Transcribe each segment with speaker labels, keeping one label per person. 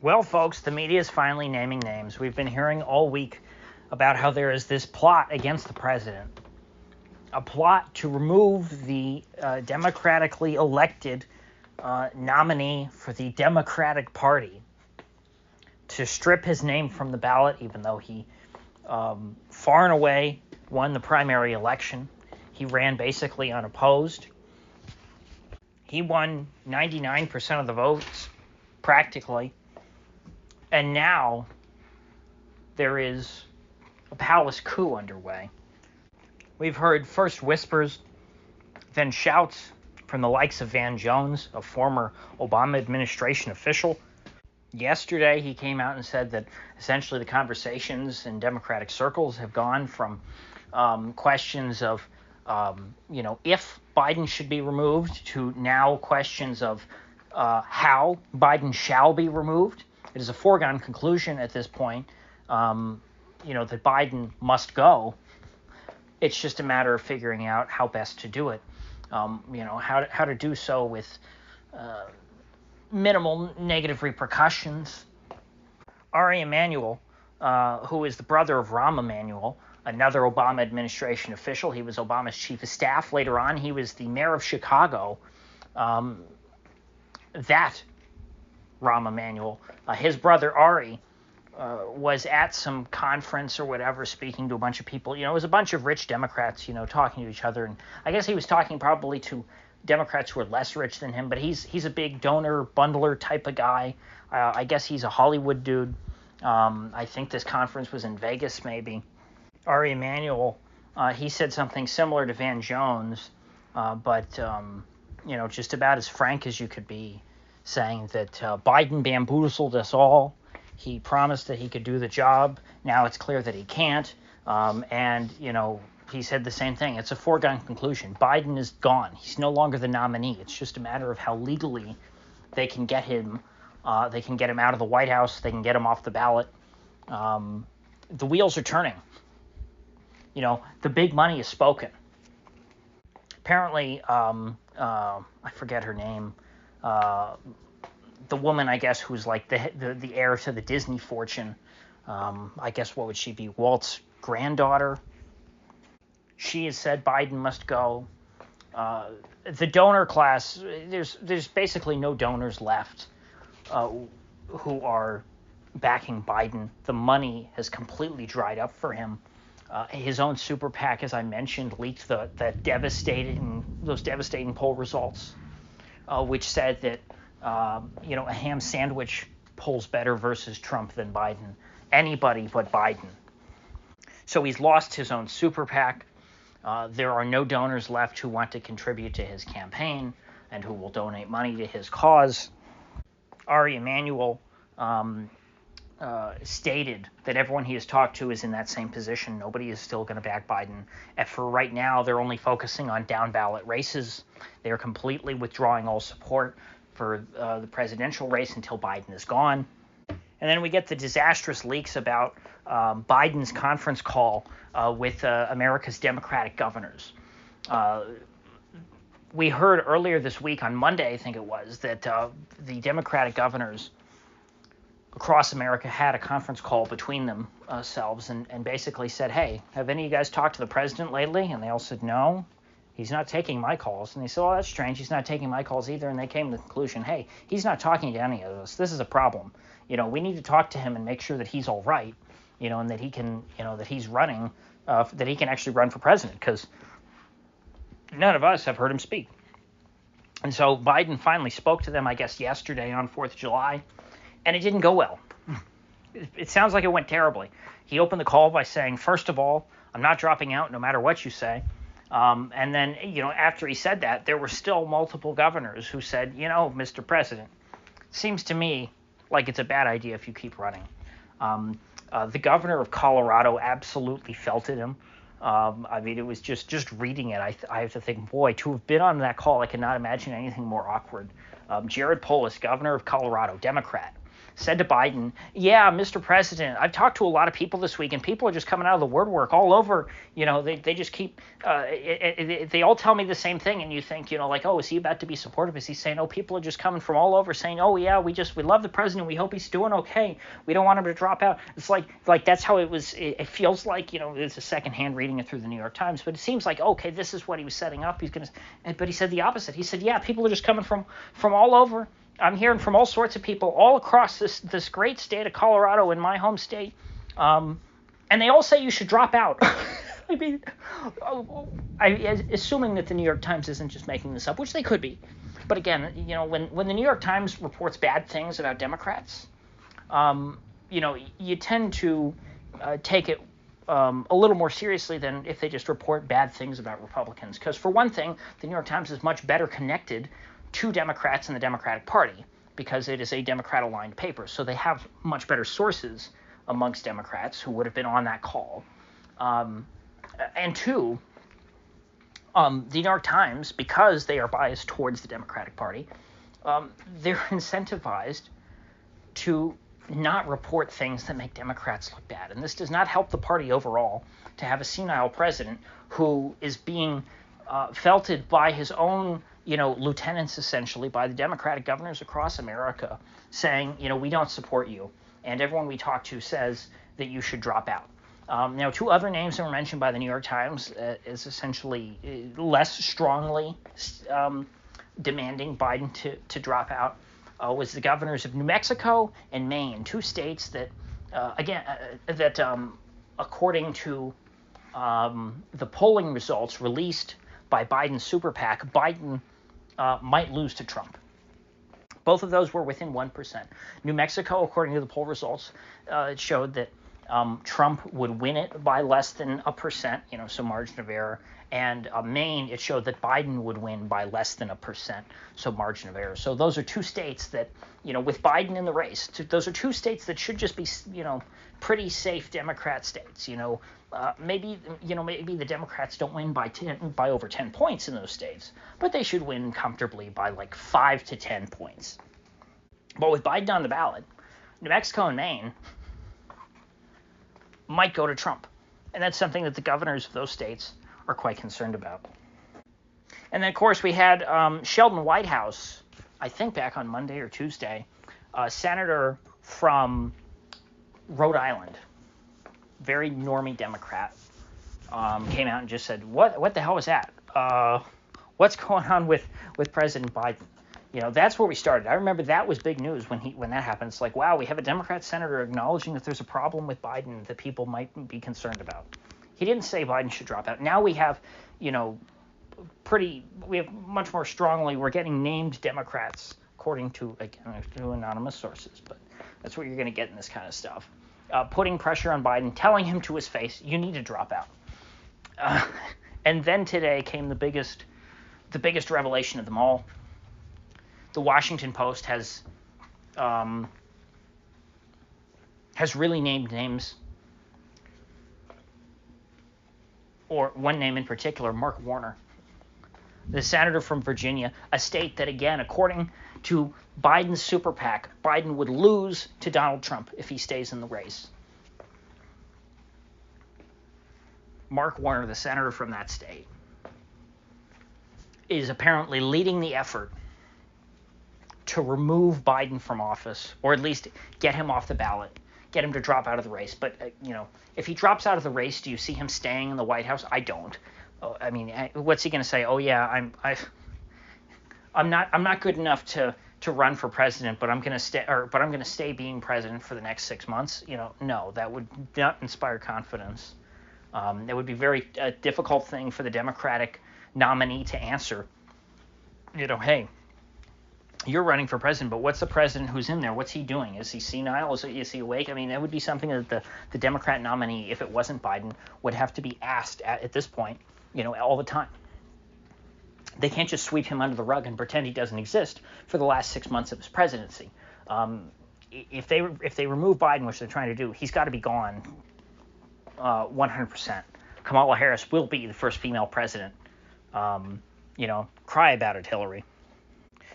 Speaker 1: Well, folks, the media is finally naming names. We've been hearing all week about how there is this plot against the president, a plot to remove the democratically elected nominee for the Democratic Party, to strip his name from the ballot, even though he far and away won the primary election. He ran basically unopposed. He won 99% of the votes, practically. And now there is a palace coup underway. We've heard first whispers, then shouts from the likes of Van Jones, a former Obama administration official. Yesterday, he came out and said that essentially the conversations in Democratic circles have gone from questions of, if Biden should be removed to now questions of how Biden shall be removed. It is a foregone conclusion at this point, that Biden must go. It's just a matter of figuring out how best to do it. How to do so with minimal negative repercussions. Ari Emanuel, who is the brother of Rahm Emanuel, another Obama administration official. He was Obama's chief of staff. Later on, he was the mayor of Chicago. That Rahm Emanuel, his brother Ari, was at some conference or whatever, speaking to a bunch of people. It was a bunch of rich Democrats, talking to each other. And I guess he was talking probably to Democrats who are less rich than him, but he's a big donor, bundler type of guy. I guess he's a Hollywood dude. I think this conference was in Vegas, maybe. Ari Emanuel, he said something similar to Van Jones, but just about as frank as you could be, saying that Biden bamboozled us all. He promised that he could do the job. Now it's clear that he can't. He said the same thing. It's a foregone conclusion. Biden is gone. He's no longer the nominee. It's just a matter of how legally they can get him. They can get him out of the White House. They can get him off the ballot. The wheels are turning. The big money is spoken. Apparently, I forget her name. The woman, I guess, who's like the heir to the Disney fortune. I guess what would she be? Walt's granddaughter. She has said Biden must go. The donor class, there's basically no donors left who are backing Biden. The money has completely dried up for him. His own super PAC, as I mentioned, leaked those devastating poll results, which said that a ham sandwich polls better versus Trump than Biden. Anybody but Biden. So he's lost his own super PAC. There are no donors left who want to contribute to his campaign and who will donate money to his cause. Ari Emanuel stated that everyone he has talked to is in that same position. Nobody is still going to back Biden. And for right now, they're only focusing on down-ballot races. They're completely withdrawing all support for the presidential race until Biden is gone. And then we get the disastrous leaks about Biden's conference call with America's Democratic governors. We heard earlier this week, on Monday, I think it was, that the Democratic governors across America had a conference call between themselves and basically said, hey, have any of you guys talked to the president lately? And they all said, no, he's not taking my calls. And they said, oh, that's strange. He's not taking my calls either. And they came to the conclusion, hey, he's not talking to any of us. This is a problem. We need to talk to him and make sure that he's all right, and that he can, that he's running, that he can actually run for president, because none of us have heard him speak. And so Biden finally spoke to them, I guess, yesterday on 4th of July, and it didn't go well. It sounds like it went terribly. He opened the call by saying, first of all, I'm not dropping out no matter what you say. And then, after he said that, there were still multiple governors who said, Mr. President, seems to me like it's a bad idea if you keep running. The governor of Colorado absolutely felted him. It was just reading it. I have to think, boy, to have been on that call, I cannot imagine anything more awkward. Jared Polis, governor of Colorado, Democrat. said to Biden, yeah, Mr. President, I've talked to a lot of people this week, and people are just coming out of the woodwork all over. They just keep, they all tell me the same thing, and you think, like, oh, is he about to be supportive? Is he saying, oh, people are just coming from all over saying, oh, yeah, we love the president. We hope he's doing okay. We don't want him to drop out. It's like that's how it was. It feels like, it's a secondhand reading it through the New York Times, but it seems like, okay, this is what he was setting up. But he said the opposite. He said, yeah, people are just coming from all over. I'm hearing from all sorts of people all across this great state of Colorado, in my home state, and they all say you should drop out. I mean, assuming that the New York Times isn't just making this up, which they could be. But again, when the New York Times reports bad things about Democrats, you tend to take it a little more seriously than if they just report bad things about Republicans. Because for one thing, the New York Times is much better connected to Democrats and the Democratic Party because it is a Democrat-aligned paper. So they have much better sources amongst Democrats who would have been on that call. And two, the New York Times, because they are biased towards the Democratic Party, they're incentivized to not report things that make Democrats look bad. And this does not help the party overall to have a senile president who is being felted by his own lieutenants, essentially, by the Democratic governors across America, saying, we don't support you. And everyone we talk to says that you should drop out. Now, two other names that were mentioned by the New York Times is essentially less strongly demanding Biden to drop out was the governors of New Mexico and Maine, two states that, according to the polling results released by Biden's super PAC, Biden might lose to Trump. Both of those were within 1%. New Mexico, according to the poll results, it showed that Trump would win it by less than 1%, so margin of error. And Maine, it showed that Biden would win by less than 1%, so margin of error. So those are two states that, with Biden in the race, those are two states that should just be, pretty safe Democrat states. Maybe the Democrats don't win by over 10 points in those states, but they should win comfortably by like 5 to 10 points. But with Biden on the ballot, New Mexico and Maine might go to Trump. And that's something that the governors of those states are quite concerned about. And then, of course, we had Sheldon Whitehouse, I think back on Monday or Tuesday, a senator from Rhode Island, very normie Democrat, came out and just said, what the hell was that? What's going on with President Biden? That's where we started. I remember that was big news when that happened. It's like, wow, we have a Democrat senator acknowledging that there's a problem with Biden that people might be concerned about. He didn't say Biden should drop out. Now we have, much more strongly, we're getting named Democrats, according to anonymous sources, but that's what you're going to get in this kind of stuff. Putting pressure on Biden, telling him to his face, you need to drop out. And then today came the biggest revelation of them all. The Washington Post has really named names, or one name in particular, Mark Warner, the senator from Virginia, a state that, again, according to Biden's super PAC, Biden would lose to Donald Trump if he stays in the race. Mark Warner, the senator from that state, is apparently leading the effort to remove Biden from office, or at least get him off the ballot, get him to drop out of the race. But, if he drops out of the race, do you see him staying in the White House? I don't. What's he going to say? Oh, yeah, I'm not good enough to run for president, but I'm going to stay being president for the next 6 months. No, that would not inspire confidence. It would be very difficult thing for the Democratic nominee to answer. Hey, you're running for president, but what's the president who's in there? What's he doing? Is he senile? Is he awake? That would be something that the Democrat nominee, if it wasn't Biden, would have to be asked at this point, all the time. They can't just sweep him under the rug and pretend he doesn't exist for the last 6 months of his presidency. If they remove Biden, which they're trying to do, he's got to be gone 100%. Kamala Harris will be the first female president. Cry about it, Hillary.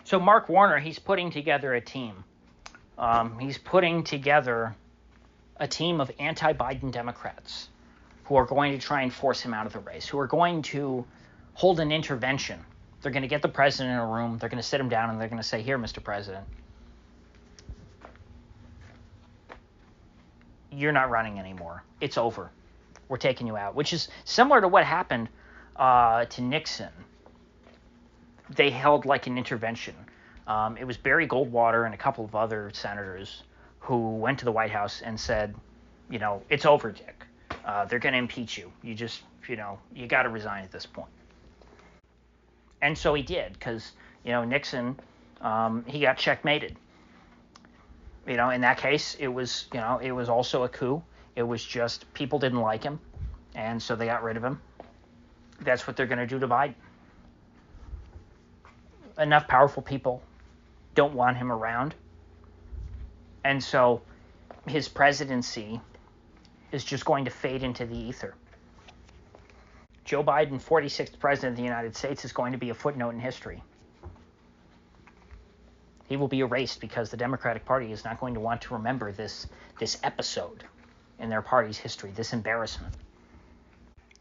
Speaker 1: So Mark Warner, he's putting together a team He's putting together a team of anti-Biden Democrats who are going to try and force him out of the race, who are going to hold an intervention. They're going to get the president in a room, they're going to sit him down, and they're going to say, "Here, Mr. President, you're not running anymore. It's over. We're taking you out," which is similar to what happened to Nixon. They held like an intervention. It was Barry Goldwater and a couple of other senators who went to the White House and said, "It's over, Dick. They're going to impeach you. You just, you got to resign at this point." And so he did, because, Nixon, he got checkmated. In that case, it was also a coup. It was just people didn't like him, and so they got rid of him. That's what they're going to do to Biden. Enough powerful people don't want him around, and so his presidency is just going to fade into the ether. Joe Biden, 46th president of the United States, is going to be a footnote in history. He will be erased because the Democratic Party is not going to want to remember this episode in their party's history, this embarrassment.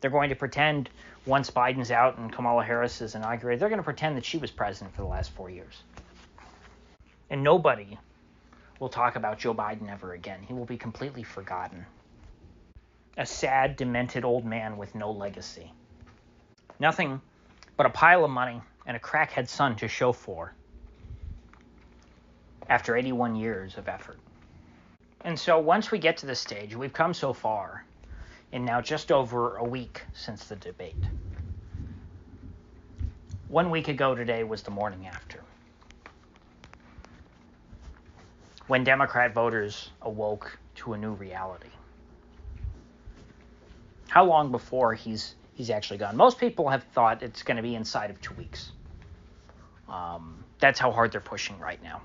Speaker 1: They're going to pretend, once Biden's out and Kamala Harris is inaugurated, they're going to pretend that she was president for the last 4 years. And nobody will talk about Joe Biden ever again. He will be completely forgotten. A sad, demented old man with no legacy. Nothing but a pile of money and a crackhead son to show for after 81 years of effort. And so once we get to this stage, we've come so far in now just over a week since the debate. 1 week ago today was the morning after, when Democrat voters awoke to a new reality. How long before he's actually gone? Most people have thought it's going to be inside of 2 weeks. That's how hard they're pushing right now.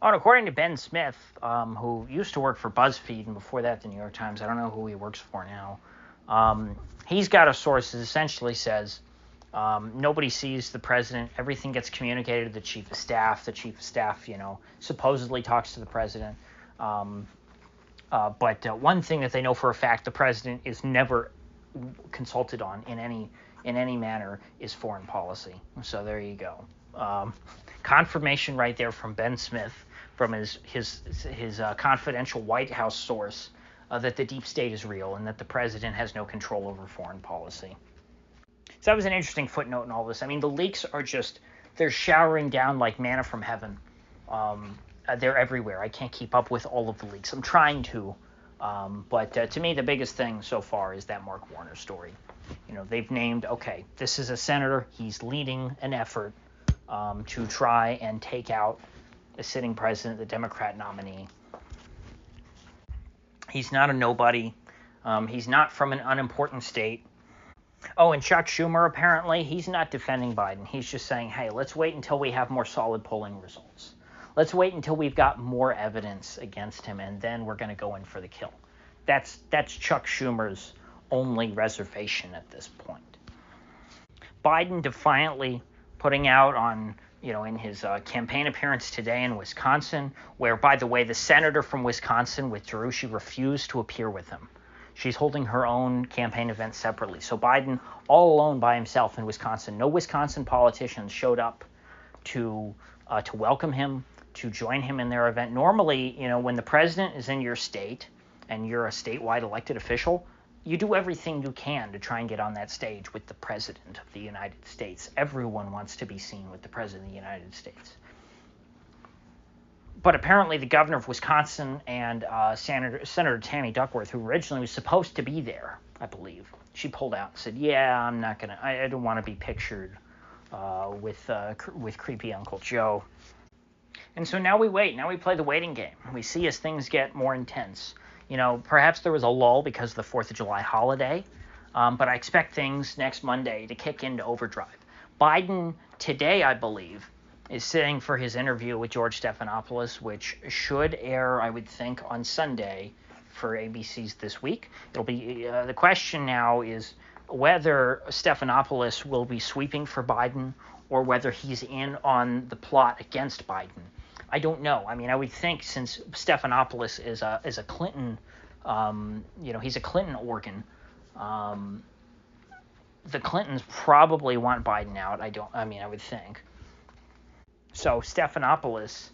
Speaker 1: And according to Ben Smith, who used to work for BuzzFeed and before that the New York Times, I don't know who he works for now, he's got a source that essentially says nobody sees the president. Everything gets communicated to the chief of staff. The chief of staff, supposedly talks to the president. But one thing that they know for a fact the president is never consulted on in any manner is foreign policy. So there you go. Confirmation right there from Ben Smith, from his confidential White House source, that the deep state is real and that the president has no control over foreign policy. So that was an interesting footnote in all this. I mean, the leaks are they're showering down like manna from heaven. They're everywhere. I can't keep up with all of the leaks. I'm trying to. But to me, the biggest thing so far is that Mark Warner story. They've named, okay, this is a senator. He's leading an effort to try and take out the sitting president, the Democrat nominee. He's not a nobody. He's not from an unimportant state. Oh, and Chuck Schumer, apparently, he's not defending Biden. He's just saying, hey, let's wait until we have more solid polling results. Let's wait until we've got more evidence against him, and then we're going to go in for the kill. That's Chuck Schumer's only reservation at this point. Biden defiantly putting out on, in his campaign appearance today in Wisconsin, where, by the way, the senator from Wisconsin withdrew. She refused to appear with him. She's holding her own campaign event separately. So Biden, all alone by himself in Wisconsin. No Wisconsin politicians showed up to welcome him, to join him in their event. Normally, when the president is in your state and you're a statewide elected official, you do everything you can to try and get on that stage with the president of the United States. Everyone wants to be seen with the president of the United States. But apparently the governor of Wisconsin and Senator Tammy Duckworth, who originally was supposed to be there, I believe, she pulled out and said, yeah, I don't want to be pictured with creepy Uncle Joe. And so now we wait. Now we play the waiting game. We see as things get more intense. Perhaps there was a lull because of the 4th of July holiday, but I expect things next Monday to kick into overdrive. Biden today, I believe, is sitting for his interview with George Stephanopoulos, which should air, I would think, on Sunday for ABC's This Week. It'll be the question now is whether Stephanopoulos will be sweeping for Biden or whether he's in on the plot against Biden. I don't know. I mean, I would think since Stephanopoulos is a Clinton, he's a Clinton organ. The Clintons probably want Biden out. I would think. So Stephanopoulos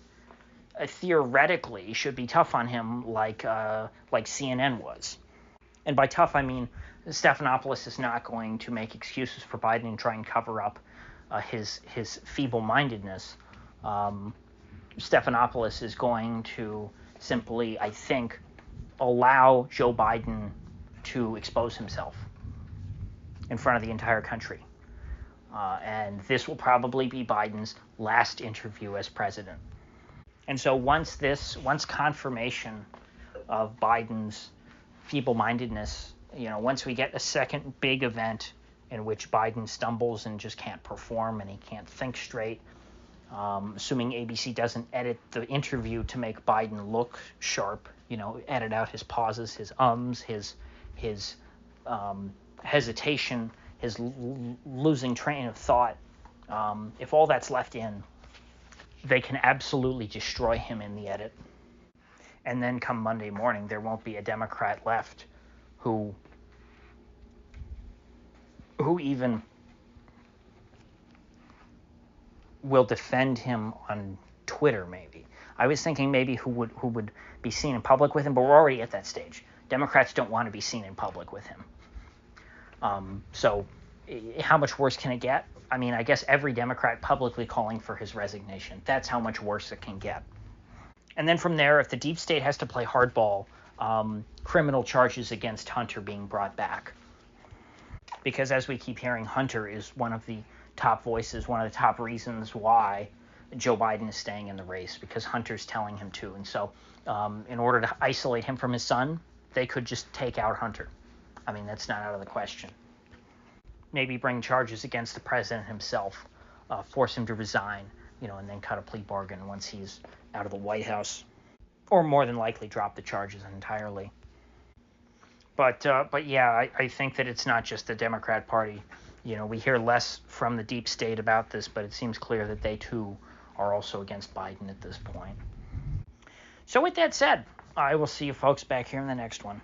Speaker 1: theoretically should be tough on him like CNN was. And by tough, I mean Stephanopoulos is not going to make excuses for Biden and try and cover up his feeble-mindedness. Stephanopoulos is going to simply, I think, allow Joe Biden to expose himself in front of the entire country. And this will probably be Biden's last interview as president. And so once confirmation of Biden's feeble-mindedness, once we get a second big event in which Biden stumbles and just can't perform and he can't think straight, assuming ABC doesn't edit the interview to make Biden look sharp, edit out his pauses, his ums, his hesitation, his losing train of thought. If all that's left in, they can absolutely destroy him in the edit. And then come Monday morning, there won't be a Democrat left who even will defend him on Twitter, maybe. I was thinking maybe who would be seen in public with him, but we're already at that stage. Democrats don't want to be seen in public with him. So how much worse can it get? I mean, I guess every Democrat publicly calling for his resignation. That's how much worse it can get. And then from there, if the deep state has to play hardball, criminal charges against Hunter being brought back. Because as we keep hearing, Hunter is one of the top voices, one of the top reasons why Joe Biden is staying in the race, because Hunter's telling him to. And so in order to isolate him from his son, they could just take out Hunter. I mean, that's not out of the question. Maybe bring charges against the president himself, force him to resign, and then cut a plea bargain once he's out of the White House, or more than likely drop the charges entirely. But yeah, I think that it's not just the Democrat Party. We hear less from the deep state about this, but it seems clear that they too are also against Biden at this point. So with that said, I will see you folks back here in the next one.